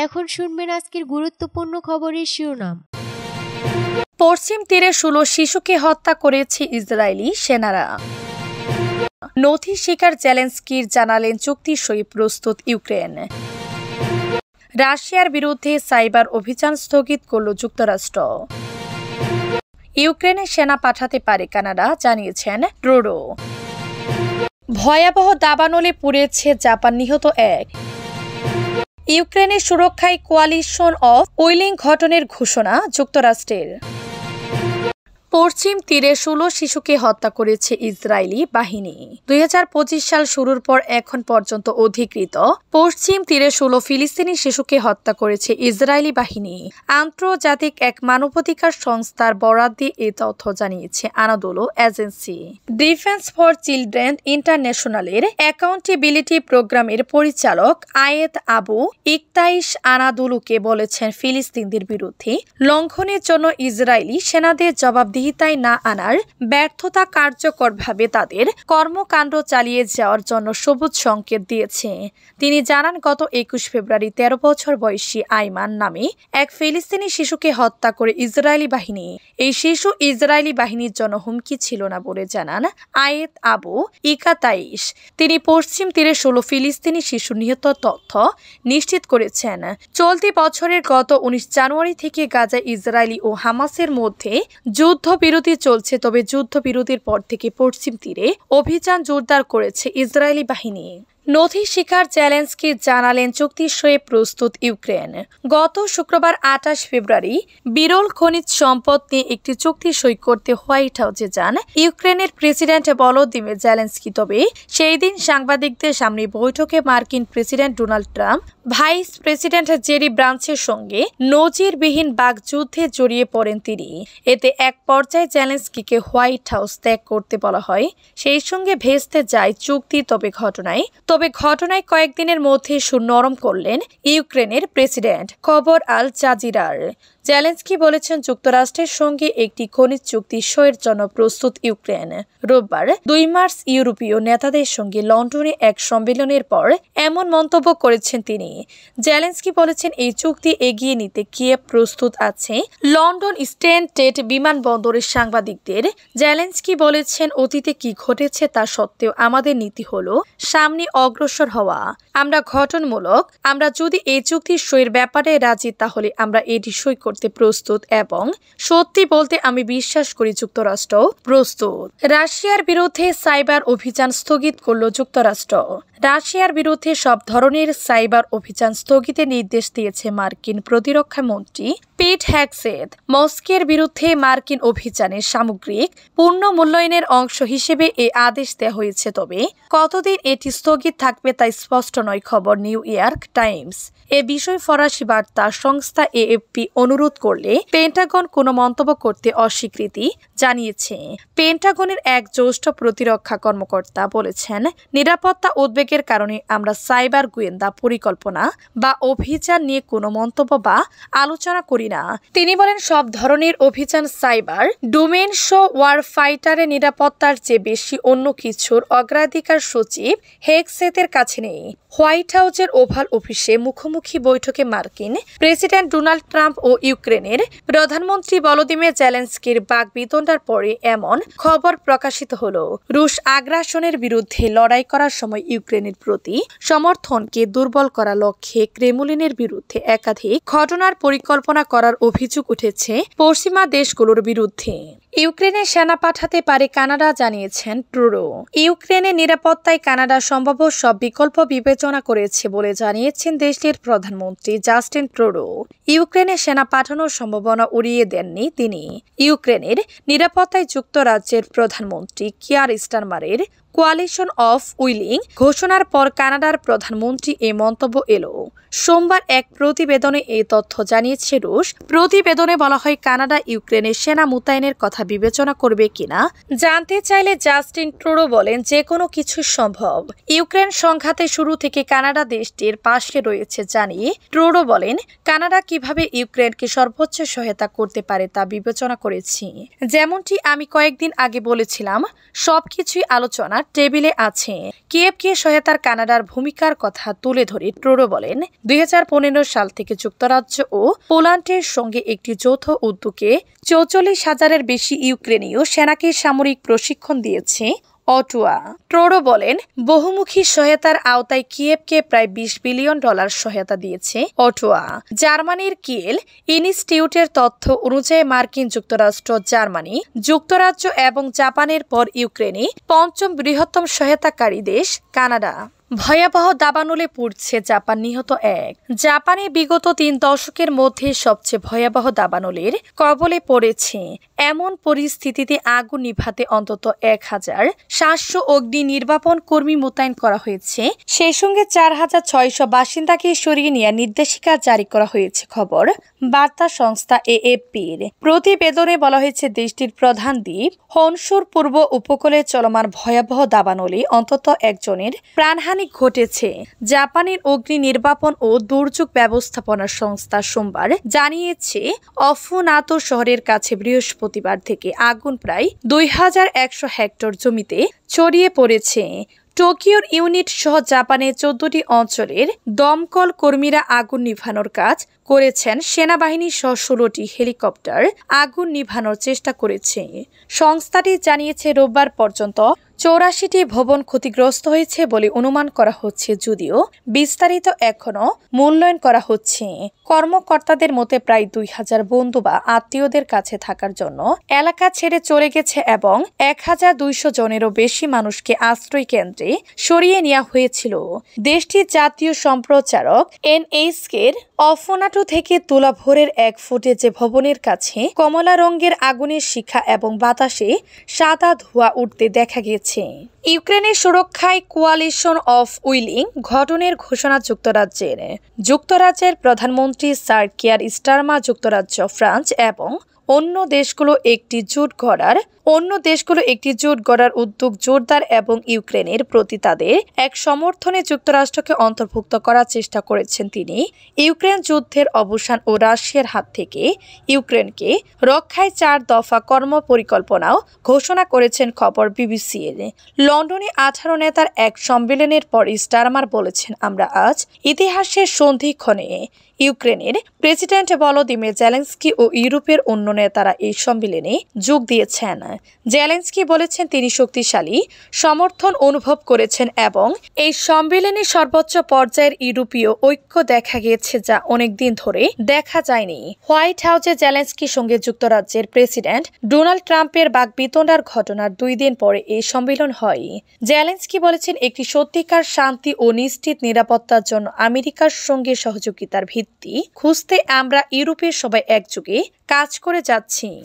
এখন শুনবেন আজকের গুরুত্বপূর্ণ খবরের শিরোনাম। পশ্চিম তীরে 16 শিশুকে হত্যা করেছে ইসরায়েলি সেনারা। নথি স্বীকার জেলেনস্কির জানালেন চুক্তি সই প্রস্তুত ইউক্রেন। রাশিয়ার বিরুদ্ধে সাইবার অভিযান স্থগিত করল যুক্তরাষ্ট্র। ইউক্রেনে সেনা পাঠাতে পারে কানাডা, জানিয়েছেন ট্রুডো। ভয়াবহ দাবানলে পুড়েছে জাপান, নিহত 1। ইউক্রেনের সুরক্ষায় কোয়ালিশন অফ উইলিং গঠনের ঘোষণা যুক্তরাষ্ট্রের। পশ্চিম তীরে 16 শিশুকে হত্যা করেছে ইসরায়েলি বাহিনী। 2025 সাল শুরুর পর এখন পর্যন্ত অধিকৃত পশ্চিম তীরে 16 ফিলিস্তিনি শিশুকে হত্যা করেছে ইসরায়েলি বাহিনী। আন্তর্জাতিক এক মানবাধিকার সংস্থার বরাত দিয়ে এই তথ্য জানিয়েছে Anadolu agency. Defence for children ইন্টারন্যাশনালের অ্যাকাউন্টেবিলিটি প্রোগ্রামের পরিচালক আয়েদ আবু ইকতাইশ আনাদোলুকে বলেছেন, ফিলিস্তিনদের বিরুদ্ধে লঙ্ঘনের জন্য ইসরায়েলি সেনাদের জবাবদিহিতায় না আনার ব্যর্থতা কার্যকরভাবে তাদের কর্মকাণ্ড চালিয়ে যাওয়ার জন্য সবুজ সংকেত দিয়েছে। তিনি জানান, গত 21 ফেব্রুয়ারি 13 বছর বয়সী আইমান নামে এক ফিলিস্তিনি শিশুকে হত্যা করে ইসরায়েলি বাহিনী। এই শিশু ইসরায়েলি বাহিনীর জন্য হুমকি ছিল না বলে জানান আয়েদ আবু ইকাতাইশ। তিনি পশ্চিম তীরে 16 ফিলিস্তিনি শিশু নিহত তথ্য নিশ্চিত করেছেন। চলতি বছরের গত 19 জানুয়ারি থেকে গাজায় ইসরায়েলি ও হামাসের মধ্যে যুদ্ধবিরতি চলছে, তবে যুদ্ধবিরতির পর থেকে পশ্চিম তীরে অভিযান জোরদার করেছে ইসরায়েলি বাহিনী। নথি স্বীকার জেলেনস্কি জানালেন চুক্তি সই প্রস্তুত ইউক্রেন। গত শুক্রবার 28 ফেব্রুয়ারি বিরল খনিজ সম্পদ নিয়ে একটি চুক্তি সই করতে হোয়াইট হাউসে যান ইউক্রেনের প্রেসিডেন্ট ভলোদিমির জেলেনস্কি। তবে সেই দিন সাংবাদিকদের সামনে বৈঠকে মার্কিন president Donald Trump vice president জেরি ব্রান্সের সঙ্গে নজিরবিহীন বাকযুদ্ধে জড়িয়ে পড়েন তিনি। এতে এক পর্যায়ে জেলেনস্কিকে হোয়াইট হাউস ত্যাগ করতে বলা হয়। সেই সঙ্গে ভেস্তে যায় চুক্তি। তবে ঘটনায় কয়েকদিনের মধ্যে সুর নরম করলেন ইউক্রেনের প্রেসিডেন্ট। খবর আল জাজিরার। জেলেনস্কি বলেছেন, যুক্তরাষ্ট্রের সঙ্গে একটি খনিজ চুক্তি সইয়ের জন্য প্রস্তুত ইউক্রেন। রোববার 2 মার্চ ইউরোপীয় নেতাদের সঙ্গে লন্ডনে এক সম্মেলনের পর এমন মন্তব্য করেছেন তিনি। জেলেনস্কি বলেছেন, এই চুক্তি এগিয়ে নিতে কিয়েভ প্রস্তুত আছে। লন্ডন স্ট্যানটেড বিমানবন্দরের সাংবাদিকদের জেলেনস্কি বলেছেন, অতীতে কি ঘটেছে তা সত্ত্বেও আমাদের নীতি হলো সামনে অগ্রসর হওয়া। আমরা যদি এই চুক্তি সইয়ের ব্যাপারে রাজি, তাহলে আমরা এটি সই করতে প্রস্তুত এবং সত্যি বলতে আমি বিশ্বাস করি যুক্তরাষ্ট্র প্রস্তুত। রাশিয়ার বিরুদ্ধে সাইবার অভিযান স্থগিত করল যুক্তরাষ্ট্র। রাশিয়ার বিরুদ্ধে সব ধরনের সাইবার অভিযান স্থগিতের নির্দেশ দিয়েছে মার্কিন প্রতিরক্ষা মন্ত্রী পিট হ্যাগসেথ। মস্কোর বিরুদ্ধে মার্কিন অভিযানের সামগ্রিক পূর্ণ মূল্যায়নের অংশ হিসেবে এই আদেশ দেওয়া হয়েছে। তবে কতদিন এটি স্থগিত থাকবে তা স্পষ্ট নয়। খবর নিউ ইয়র্ক টাইমস। এ বিষয়ে ফরাসি বার্তা সংস্থা এএফপি অনুরোধ করলে পেন্টাগন কোনো মন্তব্য করতে অস্বীকৃতি জানিয়েছে। পেন্টাগনের এক জ্যেষ্ঠ প্রতিরক্ষা কর্মকর্তা বলেছেন, নিরাপত্তা উদ্বেগের কারণে আমরা সাইবার গোয়েন্দা পরিকল্পনা বা অভিযান নিয়ে কোনো মন্তব্য বা আলোচনা করি না। তিনি বলেন, সব ধরনের অভিযান সাইবার ডোমেন ওয়ারফাইটারের নিরাপত্তার চেয়ে বেশি অন্য কিছুর অগ্রাধিকার সচিব হেগসেথের কাছে নেই। হোয়াইট হাউসের ওভাল অফিসে মুখোমুখি বৈঠকে মার্কিন প্রেসিডেন্ট ডোনাল্ড ট্রাম্প ও ইউক্রেনের প্রধানমন্ত্রী ভলোদিমির জেলেনস্কির বাকবিতণ্ডার পরে এমন খবর প্রকাশিত হলো। রুশ আগ্রাসনের বিরুদ্ধে লড়াই করার সময় ইউক্রেনের প্রতি সমর্থনকে দুর্বল করার লক্ষ্যে ক্রেমলিনের বিরুদ্ধে একাধিক ঘটনার পরিকল্পনা করার অভিযোগ উঠেছে পশ্চিমা দেশগুলোর বিরুদ্ধে। ইউক্রেনে সেনা পাঠাতে পারে কানাডা, জানিয়েছেন ট্রুডো। ইউক্রেনের নিরাপত্তায় কানাডা সম্ভাব্য সব বিকল্প বিবেচনা করেছে বলে জানিয়েছেন দেশটির প্রধানমন্ত্রী জাস্টিন ট্রুডো। ইউক্রেনে সেনা পাঠানোর সম্ভাবনা উড়িয়ে দেননি তিনি। ইউক্রেনের নিরাপত্তায় যুক্তরাজ্যের প্রধানমন্ত্রী কিয়ার স্টারমারের কোয়ালিশন অফ উইলিং ঘোষণার পর কানাডার প্রধানমন্ত্রী এ মন্তব্য এলো। সোমবার এক প্রতিবেদনে এই তথ্য জানিয়েছে রুশ। প্রতিবেদনে বলা হয়, কানাডা ইউক্রেনের সেনা মোতায়েনের কথা বিবেচনা করবে কিনা জানতে চাইলে জাস্টিন ট্রুডো বলেন, যে কোনো কিছু সম্ভব। ইউক্রেন সংঘাতে শুরু থেকে কানাডা দেশটির পাশে রয়েছে জানিয়ে ট্রুডো বলেন, কানাডা কিভাবে ইউক্রেনকে সর্বোচ্চ সহায়তা করতে পারে তা বিবেচনা করেছি। যেমনটি আমি কয়েকদিন আগে বলেছিলাম, সবকিছুই আলোচনার টেবিলে আছে। কিয়েভকে সহায়তার কানাডার ভূমিকার কথা তুলে ধরে ট্রুডো বলেন, 2015 সাল থেকে যুক্তরাজ্য ও পোল্যান্ডের সঙ্গে একটি যৌথ উদ্যোগে 44,000-এর বেশি ইউক্রেনীয় সেনাকে সামরিক প্রশিক্ষণ দিয়েছে অটোয়া। ট্রুডো বলেন, বহুমুখী সহায়তার আওতায় কিয়েভকে প্রায় $20 বিলিয়ন সহায়তা দিয়েছে অটোয়া। জার্মানির কিয়েল ইনস্টিটিউটের তথ্য অনুযায়ী মার্কিন যুক্তরাষ্ট্র, জার্মানি, যুক্তরাজ্য এবং জাপানের পর ইউক্রেনে পঞ্চম বৃহত্তম সহায়তাকারী দেশ কানাডা। ভয়াবহ দাবানলে পুড়ছে জাপান, নিহত 1। জাপানে বিগত 3 দশকের মধ্যে সবচেয়ে ভয়াবহ দাবানলের কবলে পড়েছে। এমন পরিস্থিতিতে আগুন নিভাতে অন্তত 1,700 অগ্নি নির্বাপন কর্মী মোতায়েন করা হয়েছে। সেই সঙ্গে 4,600 বাসিন্দাকে সরিয়ে নেওয়ার নির্দেশিকা জারি করা হয়েছে। খবর বার্তা সংস্থা AFPর প্রতিবেদনে বলা হয়েছে, দেশটির প্রধান দ্বীপ হনসুর পূর্ব উপকূলে চলমান ভয়াবহ দাবানলে অন্তত একজনের প্রাণহানি ঘটেছে। জাপানের অগ্নি নির্বাপন ও দুর্যোগ ব্যবস্থাপনা সংস্থা সোমবার জানিয়েছে, অফুনাতো শহরের কাছে বৃহস্পতিবার থেকে আগুন প্রায় 2,100 হেক্টর জমিতে ছড়িয়ে পড়েছে। টোকিওর ইউনিট সহ জাপানের 14টি অঞ্চলের দমকল কর্মীরা আগুন নিভানোর কাজ করেছেন। সেনাবাহিনী সহ 16টি হেলিকপ্টার আগুন নিভানোর চেষ্টা করেছে। সংস্থাটি জানিয়েছে, রোববার পর্যন্ত 84টি ভবন ক্ষতিগ্রস্ত হয়েছে বলে অনুমান করা হচ্ছে, যদিও বিস্তারিত এখনো মূল্যায়ন করা হচ্ছে। কর্মকর্তাদের মতে প্রায় 2,000 বন্ধু বা আত্মীয়দের কাছে থাকার জন্য এলাকা ছেড়ে চলে গেছে এবং 1,200 জনেরও বেশি মানুষকে আশ্রয় কেন্দ্রে সরিয়ে নেওয়া হয়েছিল। দেশটির জাতীয় সম্প্রচারক NHKর অফুনাটো থেকে তোলা ভোরের এক ফুটেজে ভবনের কাছে কমলা রঙের আগুনের শিখা এবং বাতাসে সাদা ধোঁয়া উঠতে দেখা গেছে। ইউক্রেনের সুরক্ষায় কোয়ালিশন অফ উইলিং গঠনের ঘোষণা যুক্তরাজ্যের প্রধানমন্ত্রী স্যার কিয়ার স্টারমার যুক্তরাজ্য, ফ্রান্স এবং অন্য দেশগুলো একটি জোট গড়ার উদ্যোগ জোরদার এবং ইউক্রেনের প্রতি তাদের এক সমর্থনে যুক্তরাষ্ট্রকে অন্তর্ভুক্ত করার চেষ্টা করেছেন তিনি। ইউক্রেন যুদ্ধের অবসান ও রাশিয়ার হাত থেকে ইউক্রেনকে রক্ষায় 4 দফা কর্মপরিকল্পনাও ঘোষণা করেছেন। খবর বিবিসির। লন্ডনে 18 নেতার এক সম্মেলনের পর স্টারমার বলেছেন, আমরা আজ ইতিহাসের সন্ধিক্ষণে। ইউক্রেনের প্রেসিডেন্ট ভলোদিমির জেলেনস্কি ও ইউরোপের অন্য নেতারা এই সম্মেলনে যোগ দিয়েছেন। জেলেনস্কি বলেছেন, তিনি শক্তিশালী সমর্থন অনুভব করেছেন এবং এই সম্মেলনে সর্বোচ্চ পর্যায়ের ইউরোপীয় ঐক্য দেখা গেছে, যা অনেকদিন ধরে দেখা যায়নি। হোয়াইট হাউসে জেলেনস্কির সঙ্গে যুক্তরাজ্যের প্রেসিডেন্ট ডোনাল্ড ট্রাম্পের বাকবিতণ্ডার ঘটনার 2 দিন পরে এই সম্মেলন হয়। জেলেনস্কি বলেছেন, একটি সত্যিকার শান্তি ও নিশ্চিত নিরাপত্তার জন্য আমেরিকার সঙ্গে সহযোগিতার ভিত্তি খুঁজতে আমরা ইউরোপের সবাই একযোগে কাজ করে যাচ্ছি।